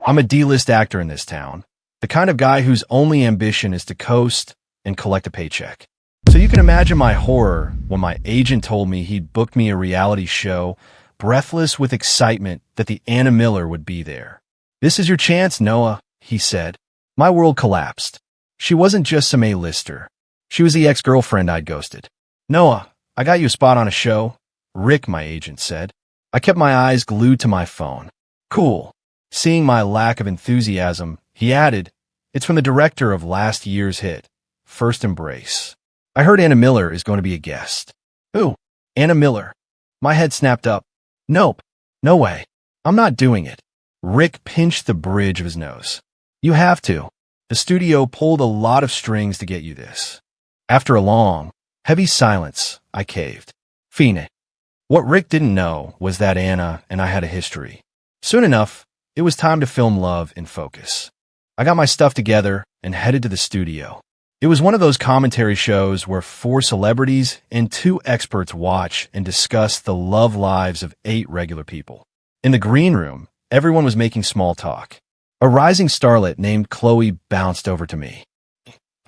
I'm a D-list actor in this town, the kind of guy whose only ambition is to coast and collect a paycheck. So you can imagine my horror when my agent told me he'd booked me a reality show, breathless with excitement that the Anna Miller would be there. "This is your chance, Noah," he said. My world collapsed. She wasn't just some A-lister. She was the ex-girlfriend I'd ghosted. "Noah, I got you a spot on a show," Rick, my agent, said. I kept my eyes glued to my phone. "Cool." Seeing my lack of enthusiasm, he added, "It's from the director of last year's hit, First Embrace. I heard Anna Miller is going to be a guest." "Who?" "Anna Miller." My head snapped up. "Nope. No way. I'm not doing it." Rick pinched the bridge of his nose. "You have to. The studio pulled a lot of strings to get you this." After a long, heavy silence, I caved. Fine. What Rick didn't know was that Anna and I had a history. Soon enough, it was time to film Love in Focus. I got my stuff together and headed to the studio. It was one of those commentary shows where 4 celebrities and 2 experts watch and discuss the love lives of 8 regular people. In the green room, everyone was making small talk. A rising starlet named Chloe bounced over to me.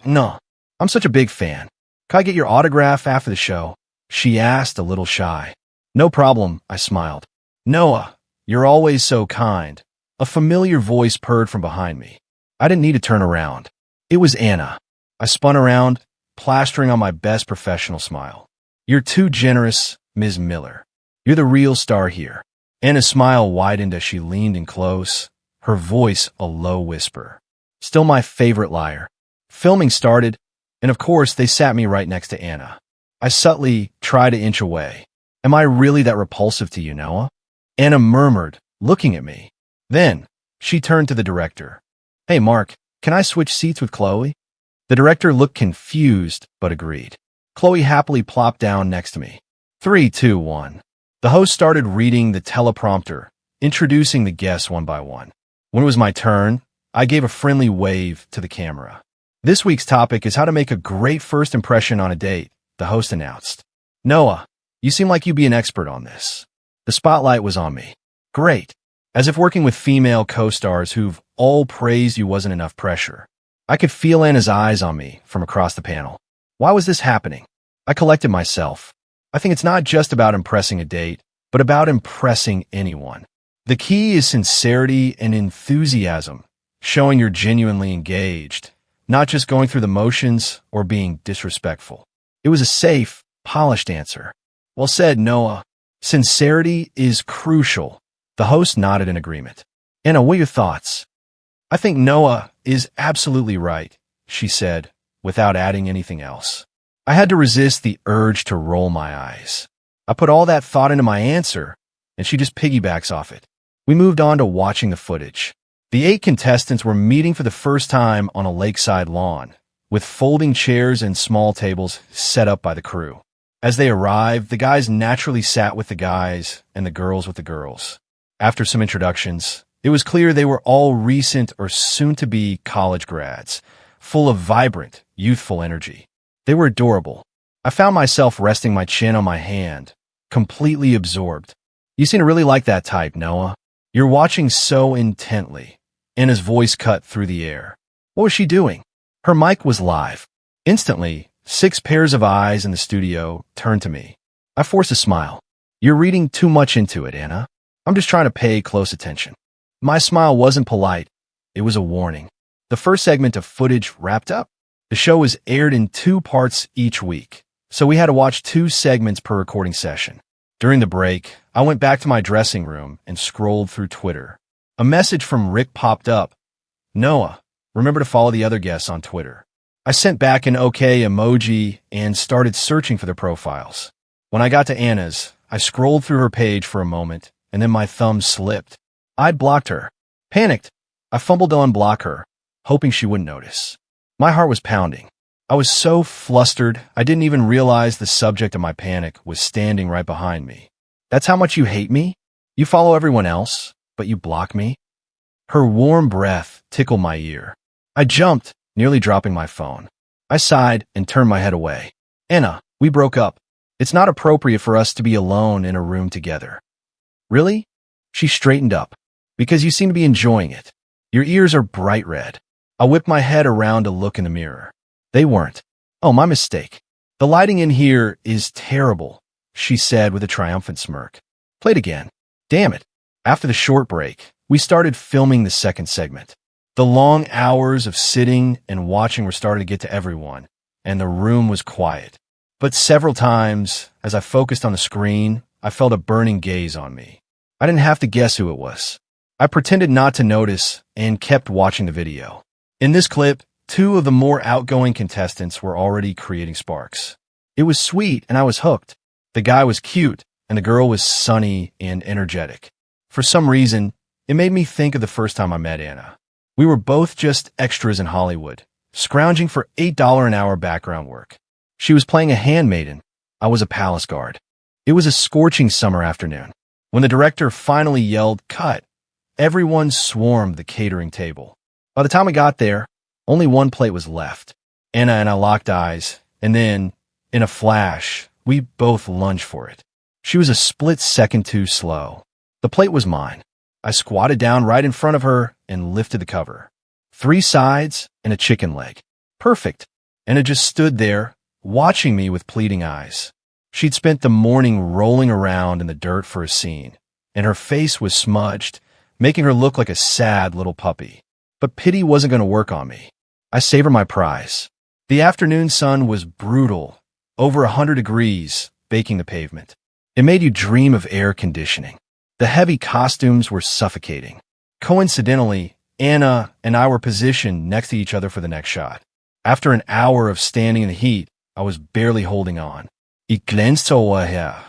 "No, I'm such a big fan. Can I get your autograph after the show?" she asked, a little shy. "No problem," I smiled. "Noah, you're always so kind." A familiar voice purred from behind me. I didn't need to turn around. It was Anna. I spun around, plastering on my best professional smile. "You're too generous, Ms. Miller. You're the real star here." Anna's smile widened as she leaned in close, her voice a low whisper. Still my favorite liar. Filming started, and of course they sat me right next to Anna. I subtly tried to inch away. "Am I really that repulsive to you, Noah?" Anna murmured, looking at me. Then, she turned to the director. "Hey, Mark, can I switch seats with Chloe?" The director looked confused, but agreed. Chloe happily plopped down next to me. 3, 2, 1. The host started reading the teleprompter, introducing the guests one by one. When it was my turn, I gave a friendly wave to the camera. "This week's topic is how to make a great first impression on a date," the host announced. "Noah, you seem like you'd be an expert on this." The spotlight was on me. Great. As if working with female co-stars who've all praised you wasn't enough pressure. I could feel Anna's eyes on me from across the panel. Why was this happening? I collected myself. I think it's not just about impressing a date, but about impressing anyone. The key is sincerity and enthusiasm, showing you're genuinely engaged, not just going through the motions or being disrespectful. It was a safe, polished answer. "Well said, Noah. Sincerity is crucial." The host nodded in agreement. "Anna, what are your thoughts?" "I think Noah is absolutely right," she said, without adding anything else. I had to resist the urge to roll my eyes. I put all that thought into my answer, and she just piggybacks off it. We moved on to watching the footage. The 8 contestants were meeting for the first time on a lakeside lawn, with folding chairs and small tables set up by the crew. As they arrived, the guys naturally sat with the guys and the girls with the girls. After some introductions, it was clear they were all recent or soon-to-be college grads, full of vibrant, youthful energy. They were adorable. I found myself resting my chin on my hand, completely absorbed. "You seem to really like that type, Noah. You're watching so intently." Anna's voice cut through the air. What was she doing? Her mic was live. Instantly, 6 pairs of eyes in the studio turned to me. I forced a smile. "You're reading too much into it, Anna. I'm just trying to pay close attention." My smile wasn't polite. It was a warning. The first segment of footage wrapped up. The show was aired in 2 parts each week, so we had to watch 2 segments per recording session. During the break, I went back to my dressing room and scrolled through Twitter. A message from Rick popped up. "Noah, remember to follow the other guests on Twitter." I sent back an okay emoji and started searching for their profiles. When I got to Anna's, I scrolled through her page for a moment, and then my thumb slipped. I'd blocked her. Panicked, I fumbled to unblock her, hoping she wouldn't notice. My heart was pounding. I was so flustered, I didn't even realize the subject of my panic was standing right behind me. "That's how much you hate me? You follow everyone else, but you block me?" Her warm breath tickled my ear. I jumped, nearly dropping my phone. I sighed and turned my head away. "Anna, we broke up. It's not appropriate for us to be alone in a room together." "Really?" She straightened up. "Because you seem to be enjoying it. Your ears are bright red. I whipped my head around to look in the mirror. They weren't. Oh, my mistake. The lighting in here is terrible, she said with a triumphant smirk. Played again. Damn it. After the short break, we started filming the second segment. The long hours of sitting and watching were starting to get to everyone, and the room was quiet. But several times, as I focused on the screen, I felt a burning gaze on me. I didn't have to guess who it was. I pretended not to notice and kept watching the video. In this clip, two of the more outgoing contestants were already creating sparks. It was sweet and I was hooked. The guy was cute and the girl was sunny and energetic. For some reason, it made me think of the first time I met Anna. We were both just extras in Hollywood, scrounging for $8 an hour background work. She was playing a handmaiden. I was a palace guard. It was a scorching summer afternoon. When the director finally yelled, "Cut!" everyone swarmed the catering table. By the time I got there, only one plate was left. Anna and I locked eyes, and then, in a flash, we both lunged for it. She was a split second too slow. The plate was mine. I squatted down right in front of her and lifted the cover. 3 sides and a chicken leg. Perfect. Anna just stood there, watching me with pleading eyes. She'd spent the morning rolling around in the dirt for a scene, and her face was smudged, making her look like a sad little puppy. But pity wasn't going to work on me. I savored my prize. The afternoon sun was brutal, over 100 degrees, baking the pavement. It made you dream of air conditioning. The heavy costumes were suffocating. Coincidentally, Anna and I were positioned next to each other for the next shot. After an hour of standing in the heat, I was barely holding on. Ich glänzte her.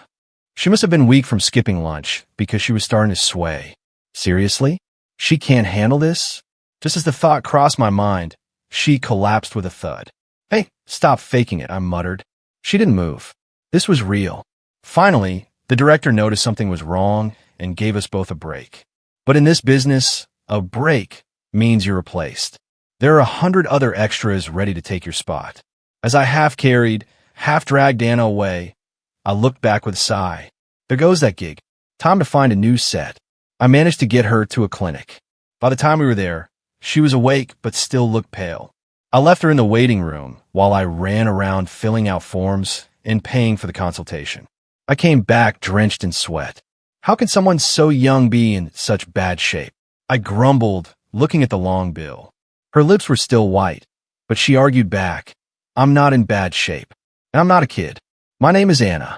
She must have been weak from skipping lunch because she was starting to sway. Seriously? She can't handle this? Just as the thought crossed my mind, she collapsed with a thud. Hey, stop faking it, I muttered. She didn't move. This was real. Finally, the director noticed something was wrong and gave us both a break. But in this business, a break means you're replaced. There are 100 other extras ready to take your spot. As I half-carried, half-dragged Anna away, I looked back with a sigh. There goes that gig. Time to find a new set. I managed to get her to a clinic. By the time we were there, she was awake but still looked pale. I left her in the waiting room while I ran around filling out forms and paying for the consultation. I came back drenched in sweat. How can someone so young be in such bad shape? I grumbled, looking at the long bill. Her lips were still white, but she argued back. I'm not in bad shape, and I'm not a kid. My name is Anna.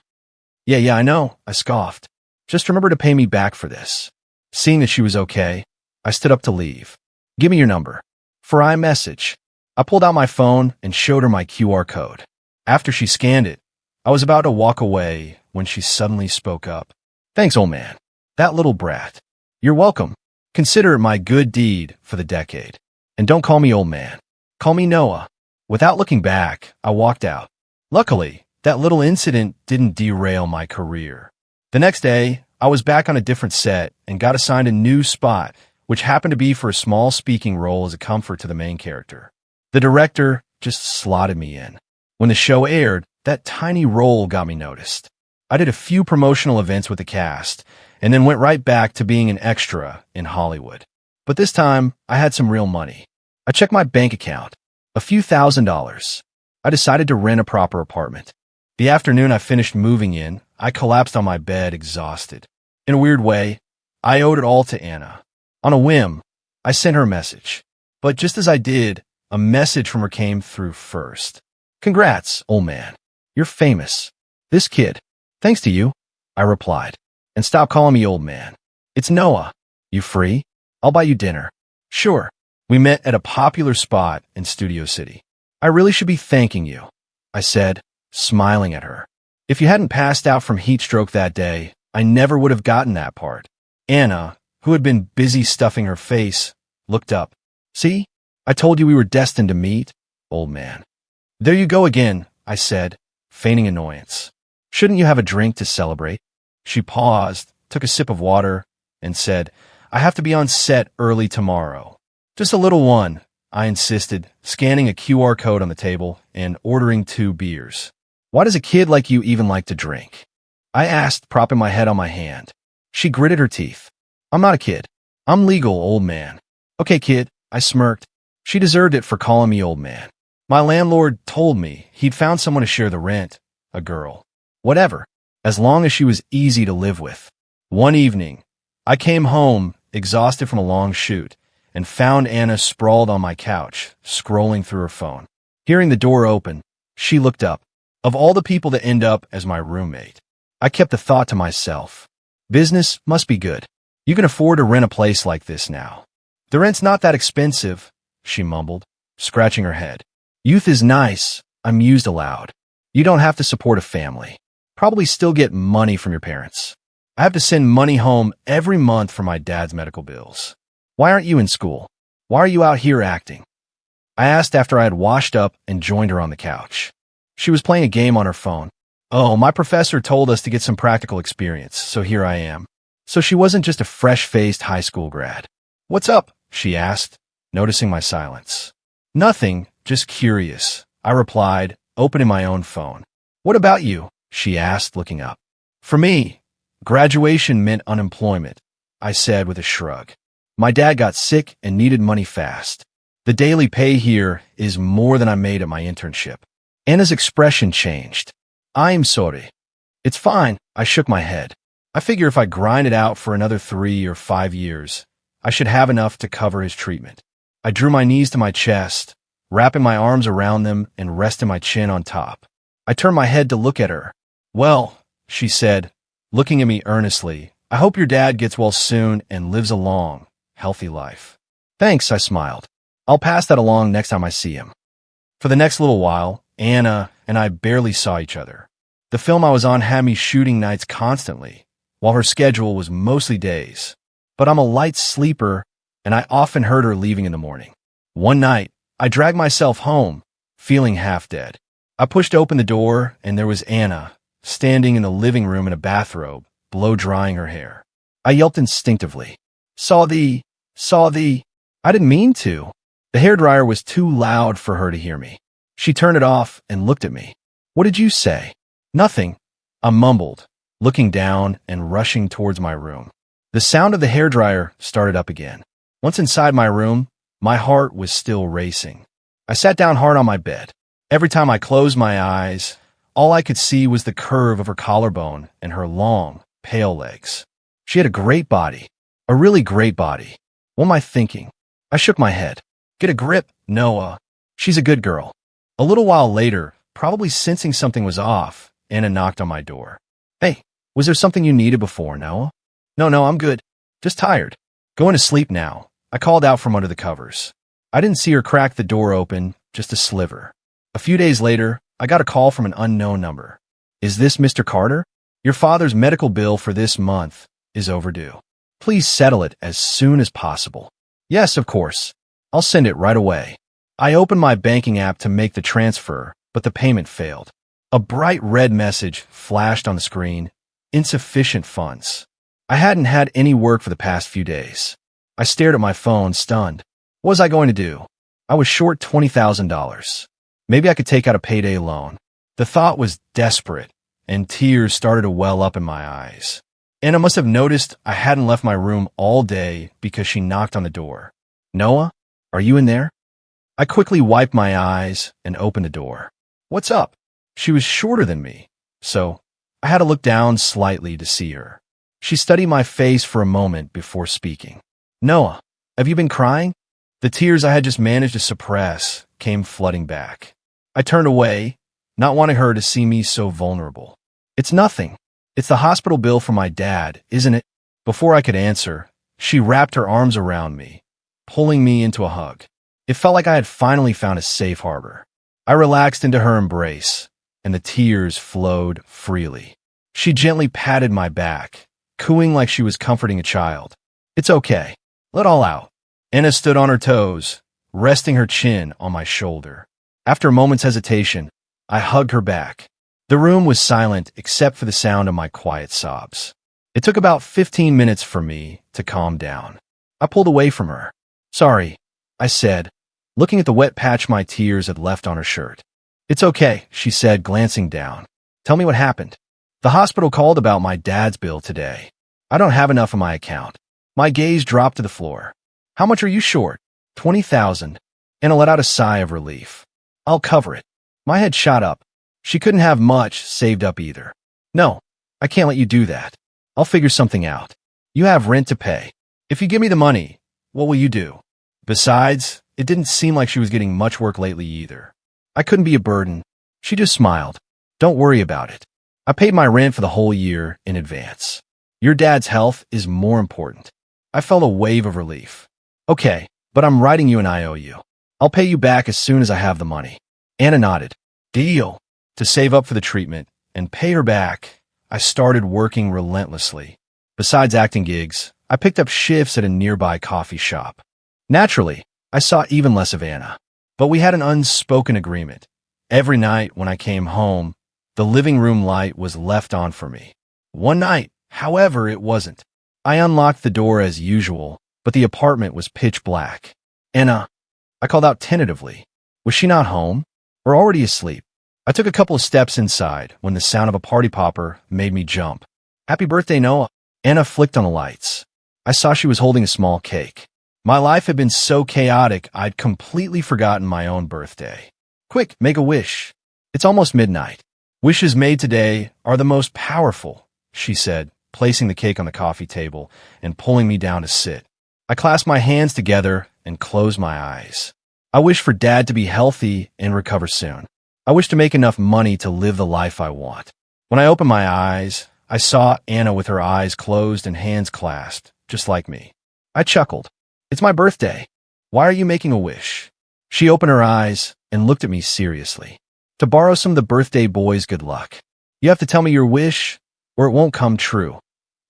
Yeah, I know, I scoffed. Just remember to pay me back for this. Seeing that she was okay, I stood up to leave. Give me your number. For iMessage. I pulled out my phone and showed her my QR code. After she scanned it, I was about to walk away when she suddenly spoke up. Thanks, old man. That little brat. You're welcome. Consider it my good deed for the decade. And don't call me old man. Call me Noah. Without looking back, I walked out. Luckily, that little incident didn't derail my career. The next day, I was back on a different set and got assigned a new spot, which happened to be for a small speaking role as a comfort to the main character. The director just slotted me in. When the show aired, that tiny role got me noticed. I did a few promotional events with the cast, and then went right back to being an extra in Hollywood. But this time, I had some real money. I checked my bank account. A few $1,000s. I decided to rent a proper apartment. The afternoon I finished moving in, I collapsed on my bed, exhausted. In a weird way, I owed it all to Anna. On a whim, I sent her a message. But just as I did, a message from her came through first. Congrats, old man. You're famous. This kid. Thanks to you, I replied. And stop calling me old man. It's Noah. You free? I'll buy you dinner. Sure. We met at a popular spot in Studio City. I really should be thanking you, I said, smiling at her. If you hadn't passed out from heat stroke that day, I never would have gotten that part. Anna, who had been busy stuffing her face, looked up. See? I told you we were destined to meet, old man. There you go again, I said, feigning annoyance. Shouldn't you have a drink to celebrate? She paused, took a sip of water, and said, I have to be on set early tomorrow. Just a little one, I insisted, scanning a QR code on the table and ordering 2 beers. Why does a kid like you even like to drink? I asked, propping my head on my hand. She gritted her teeth. I'm not a kid. I'm legal, old man. Okay, kid, I smirked. She deserved it for calling me old man. My landlord told me he'd found someone to share the rent, a girl. Whatever, as long as she was easy to live with. One evening, I came home, exhausted from a long shoot, and found Anna sprawled on my couch, scrolling through her phone. Hearing the door open, she looked up. Of all the people that end up as my roommate, I kept the thought to myself. Business must be good. You can afford to rent a place like this now. The rent's not that expensive, she mumbled, scratching her head. Youth is nice, I mused aloud. You don't have to support a family. Probably still get money from your parents. I have to send money home every month for my dad's medical bills. Why aren't you in school? Why are you out here acting? I asked after I had washed up and joined her on the couch. She was playing a game on her phone. Oh, my professor told us to get some practical experience, so here I am. So she wasn't just a fresh-faced high school grad. What's up? She asked, noticing my silence. Nothing, just curious, I replied, opening my own phone. What about you? She asked, looking up. For me, graduation meant unemployment, I said with a shrug. My dad got sick and needed money fast. The daily pay here is more than I made at my internship. Anna's expression changed. I'm sorry. It's fine, I shook my head. I figure if I grind it out for another 3 or 5 years, I should have enough to cover his treatment. I drew my knees to my chest, wrapping my arms around them and resting my chin on top. I turned my head to look at her. Well, she said, looking at me earnestly, I hope your dad gets well soon and lives a long, healthy life. Thanks, I smiled. I'll pass that along next time I see him. For the next little while, Anna and I barely saw each other. The film I was on had me shooting nights constantly, while her schedule was mostly days. But I'm a light sleeper, and I often heard her leaving in the morning. One night, I dragged myself home, feeling half dead. I pushed open the door, and there was Anna, standing in the living room in a bathrobe, blow-drying her hair. I yelped instinctively. Saw thee. I didn't mean to. The hairdryer was too loud for her to hear me. She turned it off and looked at me. What did you say? Nothing, I mumbled, looking down and rushing towards my room. The sound of the hairdryer started up again. Once inside my room, my heart was still racing. I sat down hard on my bed. Every time I closed my eyes, all I could see was the curve of her collarbone and her long, pale legs. She had a great body, a really great body. What am I thinking? I shook my head. Get a grip, Noah. She's a good girl. A little while later, probably sensing something was off, Anna knocked on my door. Hey, was there something you needed before, Noah? No, I'm good. Just tired. Going to sleep now, I called out from under the covers. I didn't see her crack the door open, just a sliver. A few days later, I got a call from an unknown number. Is this Mr. Carter? Your father's medical bill for this month is overdue. Please settle it as soon as possible. Yes, of course. I'll send it right away. I opened my banking app to make the transfer, but the payment failed. A bright red message flashed on the screen. Insufficient funds. I hadn't had any work for the past few days. I stared at my phone, stunned. What was I going to do? I was short $20,000. Maybe I could take out a payday loan. The thought was desperate, and tears started to well up in my eyes. Anna must have noticed I hadn't left my room all day because she knocked on the door. Noah, are you in there? I quickly wiped my eyes and opened the door. What's up? She was shorter than me, so I had to look down slightly to see her. She studied my face for a moment before speaking. Noah, have you been crying? The tears I had just managed to suppress came flooding back. I turned away, not wanting her to see me so vulnerable. It's nothing. It's the hospital bill for my dad, isn't it? Before I could answer, she wrapped her arms around me, pulling me into a hug. It felt like I had finally found a safe harbor. I relaxed into her embrace, and the tears flowed freely. She gently patted my back, cooing like she was comforting a child. It's okay. Let all out. Anna stood on her toes, resting her chin on my shoulder. After a moment's hesitation, I hugged her back. The room was silent except for the sound of my quiet sobs. It took about 15 minutes for me to calm down. I pulled away from her. Sorry, I said, looking at the wet patch my tears had left on her shirt. It's okay, she said, glancing down. Tell me what happened. The hospital called about my dad's bill today. I don't have enough in my account. My gaze dropped to the floor. How much are you short? 20,000. Anna let out a sigh of relief. I'll cover it. My head shot up. She couldn't have much saved up either. No, I can't let you do that. I'll figure something out. You have rent to pay. If you give me the money, what will you do? Besides, it didn't seem like she was getting much work lately either. I couldn't be a burden. She just smiled. Don't worry about it. I paid my rent for the whole year in advance. Your dad's health is more important. I felt a wave of relief. Okay, but I'm writing you an IOU. I'll pay you back as soon as I have the money. Anna nodded. Deal. To save up for the treatment and pay her back, I started working relentlessly. Besides acting gigs, I picked up shifts at a nearby coffee shop. Naturally, I saw even less of Anna, but we had an unspoken agreement. Every night when I came home, the living room light was left on for me. One night, however, it wasn't. I unlocked the door as usual, but the apartment was pitch black. Anna, I called out tentatively. Was she not home or already asleep? I took a couple of steps inside when the sound of a party popper made me jump. Happy birthday, Noah. Anna flicked on the lights. I saw she was holding a small cake. My life had been so chaotic, I'd completely forgotten my own birthday. Quick, make a wish. It's almost midnight. Wishes made today are the most powerful, she said, placing the cake on the coffee table and pulling me down to sit. I clasped my hands together and closed my eyes. I wish for Dad to be healthy and recover soon. I wish to make enough money to live the life I want. When I opened my eyes, I saw Anna with her eyes closed and hands clasped, just like me. I chuckled. It's my birthday. Why are you making a wish? She opened her eyes and looked at me seriously. To borrow some of the birthday boy's good luck. You have to tell me your wish, or it won't come true.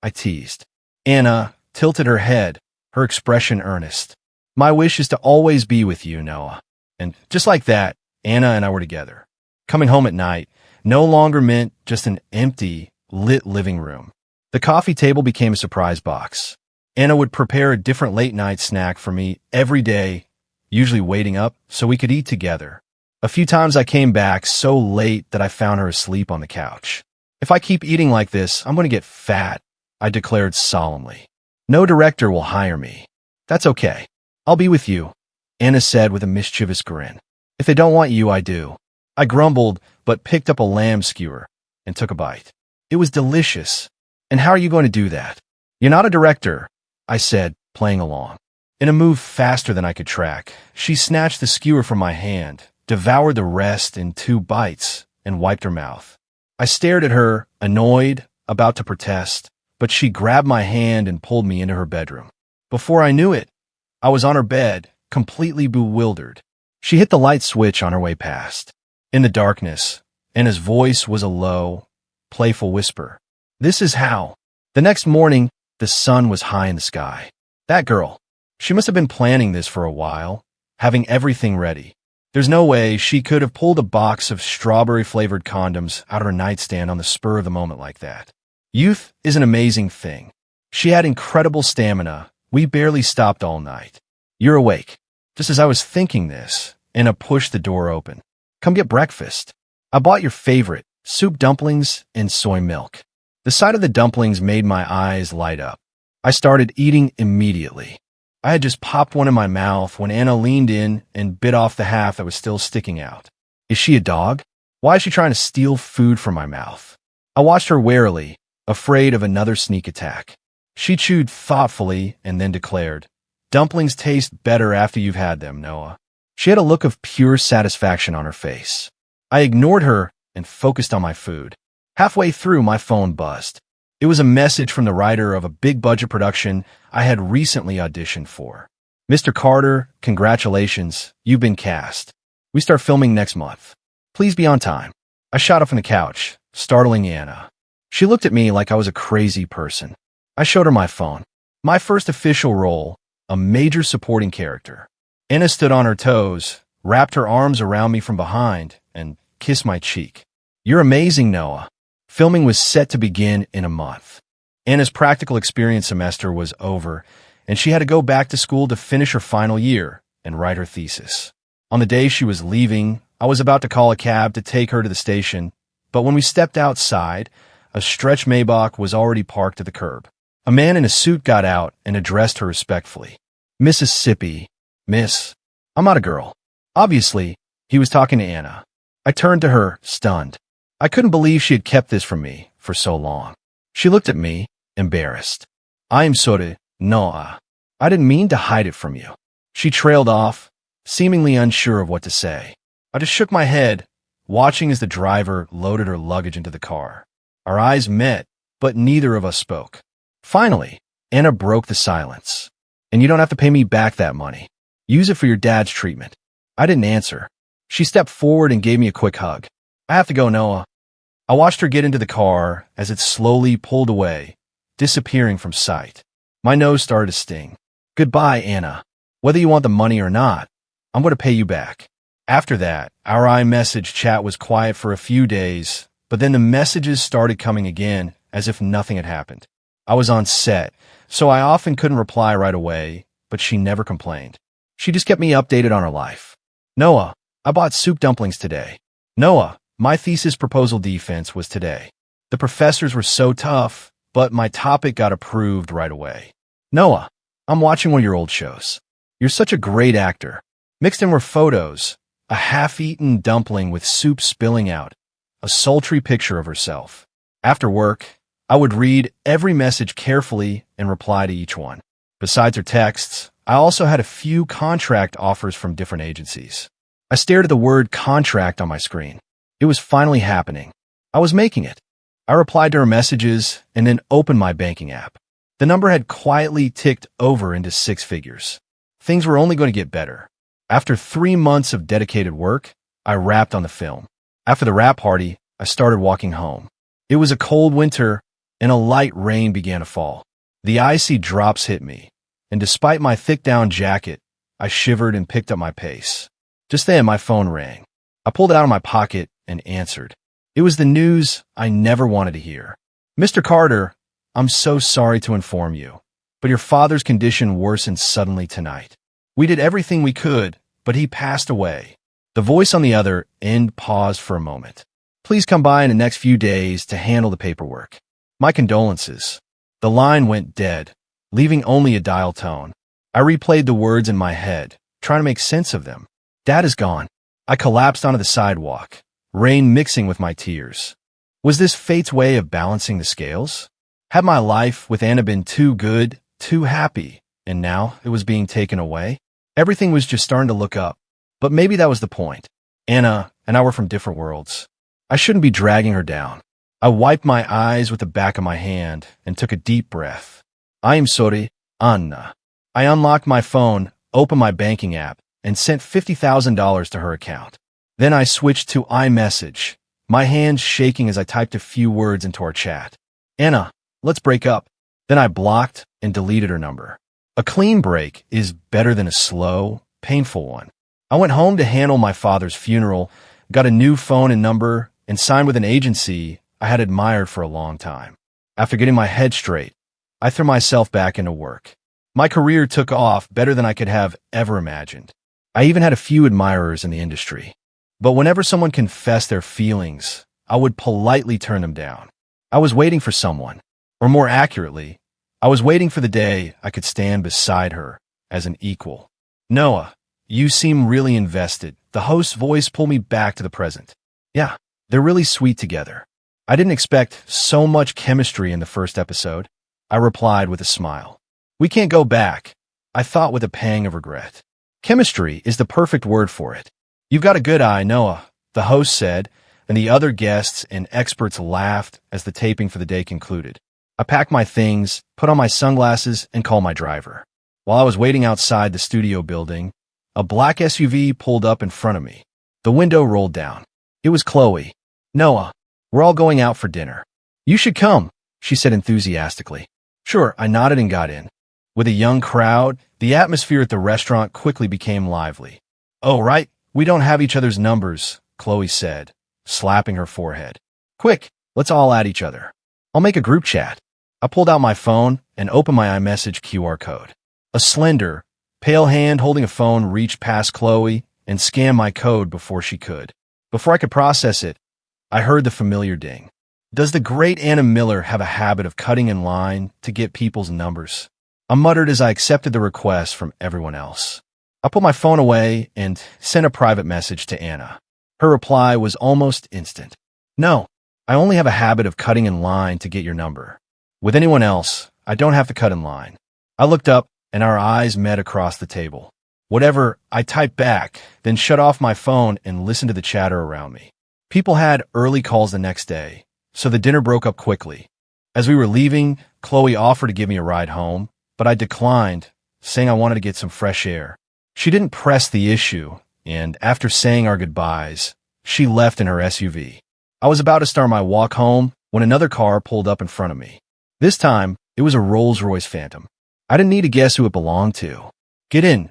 I teased. Anna tilted her head, her expression earnest. My wish is to always be with you, Noah. And just like that, Anna and I were together. Coming home at night no longer meant just an empty, lit living room. The coffee table became a surprise box. Anna would prepare a different late-night snack for me every day, usually waiting up so we could eat together. A few times I came back so late that I found her asleep on the couch. If I keep eating like this, I'm going to get fat, I declared solemnly. No director will hire me. That's okay. I'll be with you, Anna said with a mischievous grin. If they don't want you, I do. I grumbled, but picked up a lamb skewer and took a bite. It was delicious. And how are you going to do that? You're not a director, I said, playing along. In a move faster than I could track, she snatched the skewer from my hand, devoured the rest in 2 bites, and wiped her mouth. I stared at her, annoyed, about to protest, but she grabbed my hand and pulled me into her bedroom. Before I knew it, I was on her bed, completely bewildered. She hit the light switch on her way past. In the darkness, Anna's voice was a low, playful whisper. This is how. The next morning, the sun was high in the sky. That girl. She must have been planning this for a while, having everything ready. There's no way she could have pulled a box of strawberry-flavored condoms out of her nightstand on the spur of the moment like that. Youth is an amazing thing. She had incredible stamina. We barely stopped all night. You're awake. Just as I was thinking this, Anna pushed the door open. Come get breakfast. I bought your favorite, soup dumplings and soy milk. The sight of the dumplings made my eyes light up. I started eating immediately. I had just popped one in my mouth when Anna leaned in and bit off the half that was still sticking out. Is she a dog? Why is she trying to steal food from my mouth? I watched her warily, afraid of another sneak attack. She chewed thoughtfully and then declared, Dumplings taste better after you've had them, Noah. She had a look of pure satisfaction on her face. I ignored her and focused on my food. Halfway through, my phone buzzed. It was a message from the writer of a big-budget production I had recently auditioned for. Mr. Carter, congratulations, you've been cast. We start filming next month. Please be on time. I shot up from the couch, startling Anna. She looked at me like I was a crazy person. I showed her my phone. My first official role, a major supporting character. Anna stood on her toes, wrapped her arms around me from behind, and kissed my cheek. You're amazing, Noah. Filming was set to begin in a month. Anna's practical experience semester was over, and she had to go back to school to finish her final year and write her thesis. On the day she was leaving, I was about to call a cab to take her to the station, but when we stepped outside, a stretch Maybach was already parked at the curb. A man in a suit got out and addressed her respectfully. Mississippi. Miss, I'm not a girl. Obviously, he was talking to Anna. I turned to her, stunned. I couldn't believe she had kept this from me for so long. She looked at me, embarrassed. I am sorry, Noah. I didn't mean to hide it from you. She trailed off, seemingly unsure of what to say. I just shook my head, watching as the driver loaded her luggage into the car. Our eyes met, but neither of us spoke. Finally, Anna broke the silence. And you don't have to pay me back that money. Use it for your dad's treatment. I didn't answer. She stepped forward and gave me a quick hug. I have to go, Noah. I watched her get into the car as it slowly pulled away, disappearing from sight. My nose started to sting. Goodbye, Anna. Whether you want the money or not, I'm going to pay you back. After that, our iMessage chat was quiet for a few days, but then the messages started coming again as if nothing had happened. I was on set, so I often couldn't reply right away, but she never complained. She just kept me updated on her life. Noah, I bought soup dumplings today. Noah, my thesis proposal defense was today. The professors were so tough, but my topic got approved right away. Noah, I'm watching one of your old shows. You're such a great actor. Mixed in were photos, a half-eaten dumpling with soup spilling out, a sultry picture of herself. After work, I would read every message carefully and reply to each one. Besides her texts, I also had a few contract offers from different agencies. I stared at the word contract on my screen. It was finally happening. I was making it. I replied to her messages and then opened my banking app. The number had quietly ticked over into 6 figures. Things were only going to get better. After 3 months of dedicated work, I wrapped on the film. After the wrap party, I started walking home. It was a cold winter, and a light rain began to fall. The icy drops hit me, and despite my thick down jacket, I shivered and picked up my pace. Just then, my phone rang. I pulled it out of my pocket and answered. It was the news I never wanted to hear. Mr. Carter, I'm so sorry to inform you, but your father's condition worsened suddenly tonight. We did everything we could, but he passed away. The voice on the other end paused for a moment. Please come by in the next few days to handle the paperwork. My condolences. The line went dead, leaving only a dial tone. I replayed the words in my head, trying to make sense of them. Dad is gone. I collapsed onto the sidewalk, rain mixing with my tears. Was this fate's way of balancing the scales? Had my life with Anna been too good, too happy, and now it was being taken away? Everything was just starting to look up, but maybe that was the point. Anna and I were from different worlds. I shouldn't be dragging her down. I wiped my eyes with the back of my hand and took a deep breath. I am sorry, Anna. I unlocked my phone, opened my banking app, and sent $50,000 to her account. Then I switched to iMessage, my hands shaking as I typed a few words into our chat. Anna, let's break up. Then I blocked and deleted her number. A clean break is better than a slow, painful one. I went home to handle my father's funeral, got a new phone and number, and signed with an agency I had admired for a long time. After getting my head straight, I threw myself back into work. My career took off better than I could have ever imagined. I even had a few admirers in the industry. But whenever someone confessed their feelings, I would politely turn them down. I was waiting for someone, or more accurately, I was waiting for the day I could stand beside her as an equal. Noah, you seem really invested. The host's voice pulled me back to the present. Yeah, they're really sweet together. I didn't expect so much chemistry in the first episode. I replied with a smile. We can't go back, I thought with a pang of regret. Chemistry is the perfect word for it. You've got a good eye, Noah, the host said, and the other guests and experts laughed as the taping for the day concluded. I packed my things, put on my sunglasses, and called my driver. While I was waiting outside the studio building, a black SUV pulled up in front of me. The window rolled down. It was Chloe. Noah, we're all going out for dinner. You should come, she said enthusiastically. Sure, I nodded and got in. With a young crowd, the atmosphere at the restaurant quickly became lively. Oh, right, we don't have each other's numbers, Chloe said, slapping her forehead. Quick, let's all add each other. I'll make a group chat. I pulled out my phone and opened my iMessage QR code. A slender, pale hand holding a phone reached past Chloe and scanned my code before she could. Before I could process it, I heard the familiar ding. Does the great Anna Miller have a habit of cutting in line to get people's numbers? I muttered as I accepted the request from everyone else. I put my phone away and sent a private message to Anna. Her reply was almost instant. No, I only have a habit of cutting in line to get your number. With anyone else, I don't have to cut in line. I looked up and our eyes met across the table. Whatever, I typed back, then shut off my phone and listened to the chatter around me. People had early calls the next day, so the dinner broke up quickly. As we were leaving, Chloe offered to give me a ride home, but I declined, saying I wanted to get some fresh air. She didn't press the issue, and after saying our goodbyes, she left in her SUV. I was about to start my walk home when another car pulled up in front of me. This time, it was a Rolls-Royce Phantom. I didn't need to guess who it belonged to. "Get in,"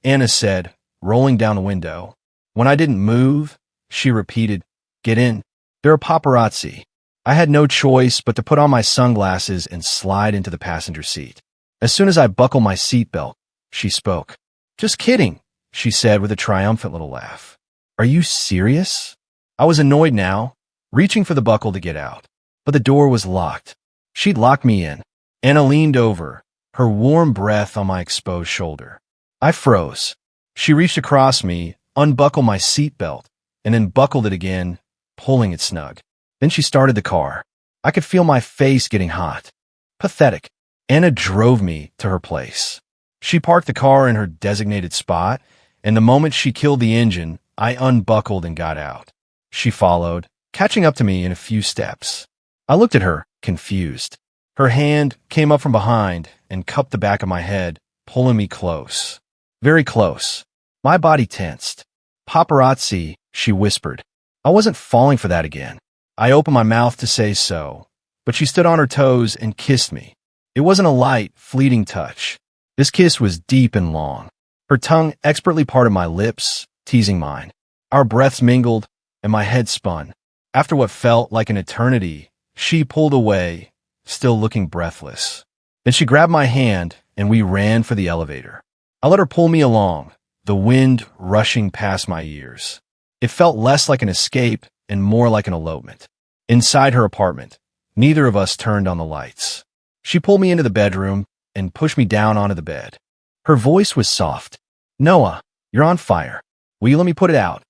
Anna said, rolling down the window. When I didn't move, she repeated, "Get in. They're a paparazzi." I had no choice but to put on my sunglasses and slide into the passenger seat. As soon as I buckled my seatbelt, she spoke. "Just kidding," she said with a triumphant little laugh. "Are you serious?" I was annoyed now, reaching for the buckle to get out, but the door was locked. She'd locked me in. Anna leaned over, her warm breath on my exposed shoulder. I froze. She reached across me, unbuckled my seatbelt, and then buckled it again, pulling it snug. Then she started the car. I could feel my face getting hot. Pathetic. Anna drove me to her place. She parked the car in her designated spot, and the moment she killed the engine, I unbuckled and got out. She followed, catching up to me in a few steps. I looked at her, confused. Her hand came up from behind and cupped the back of my head, pulling me close. Very close. My body tensed. "Paparazzi," she whispered. I wasn't falling for that again. I opened my mouth to say so, but she stood on her toes and kissed me. It wasn't a light, fleeting touch. This kiss was deep and long. Her tongue expertly parted my lips, teasing mine. Our breaths mingled, and my head spun. After what felt like an eternity, she pulled away, still looking breathless. Then she grabbed my hand, and we ran for the elevator. I let her pull me along, the wind rushing past my ears. It felt less like an escape and more like an elopement. Inside her apartment, neither of us turned on the lights. She pulled me into the bedroom and pushed me down onto the bed. Her voice was soft. "Noah, you're on fire. Will you let me put it out?"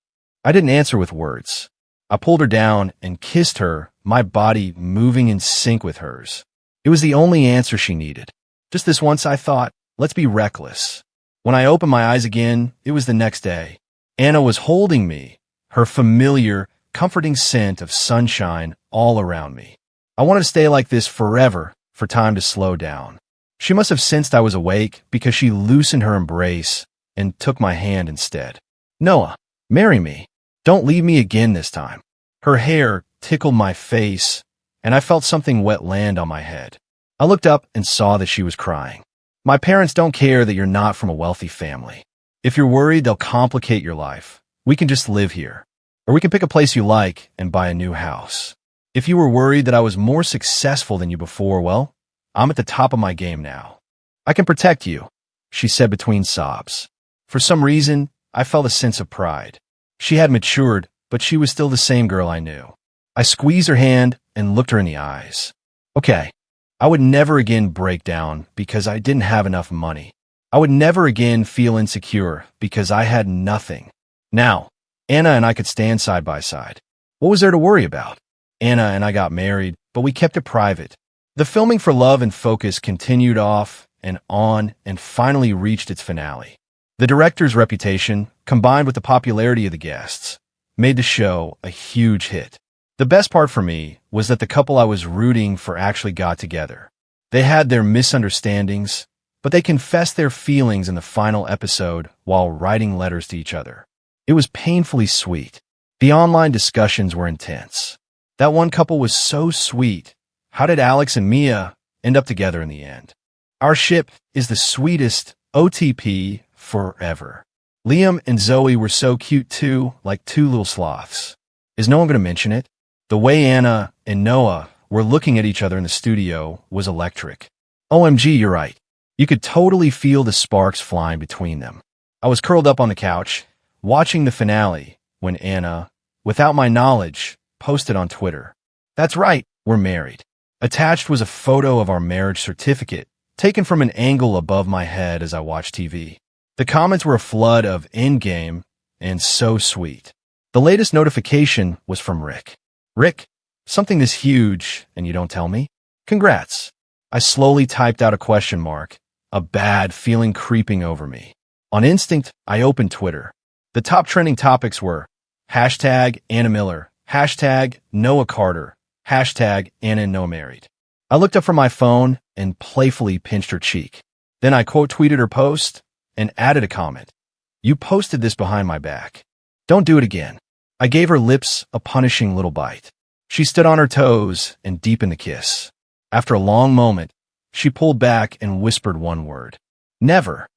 I didn't answer with words. I pulled her down and kissed her, my body moving in sync with hers. It was the only answer she needed. Just this once, I thought, let's be reckless. When I opened my eyes again, it was the next day. Anna was holding me, her familiar, comforting scent of sunshine all around me. I wanted to stay like this forever, for time to slow down. She must have sensed I was awake because she loosened her embrace and took my hand instead. "Noah, marry me. Don't leave me again this time." Her hair tickled my face, and I felt something wet land on my head. I looked up and saw that she was crying. "My parents don't care that you're not from a wealthy family. If you're worried they'll complicate your life, we can just live here. Or we can pick a place you like and buy a new house. If you were worried that I was more successful than you before, well, I'm at the top of my game now. I can protect you," she said between sobs. For some reason, I felt a sense of pride. She had matured, but she was still the same girl I knew. I squeezed her hand and looked her in the eyes. Okay, I would never again break down because I didn't have enough money. I would never again feel insecure because I had nothing. Now, Anna and I could stand side by side. What was there to worry about? Anna and I got married, but we kept it private. The filming for Love and Focus continued off and on and finally reached its finale. The director's reputation, combined with the popularity of the guests, made the show a huge hit. The best part for me was that the couple I was rooting for actually got together. They had their misunderstandings, but they confessed their feelings in the final episode while writing letters to each other. It was painfully sweet. The online discussions were intense. That one couple was so sweet. How did Alex and Mia end up together in the end? Our ship is the sweetest OTP forever. Liam and Zoe were so cute too, like two little sloths. Is no one going to mention it? The way Anna and Noah were looking at each other in the studio was electric. OMG, you're right. You could totally feel the sparks flying between them. I was curled up on the couch, watching the finale, when Anna, without my knowledge, posted on Twitter. "That's right, we're married." Attached was a photo of our marriage certificate, taken from an angle above my head as I watched TV. The comments were a flood of "in-game" and "so sweet." The latest notification was from Rick. "Rick, something this huge and you don't tell me? Congrats." I slowly typed out a question mark, a bad feeling creeping over me. On instinct, I opened Twitter. The top trending topics were hashtag Anna Miller, hashtag Noah Carter, hashtag Anna no married. I looked up from my phone and playfully pinched her cheek. Then I quote-tweeted her post and added a comment. "You posted this behind my back. Don't do it again." I gave her lips a punishing little bite. She stood on her toes and deepened the kiss. After a long moment, she pulled back and whispered one word. "Never."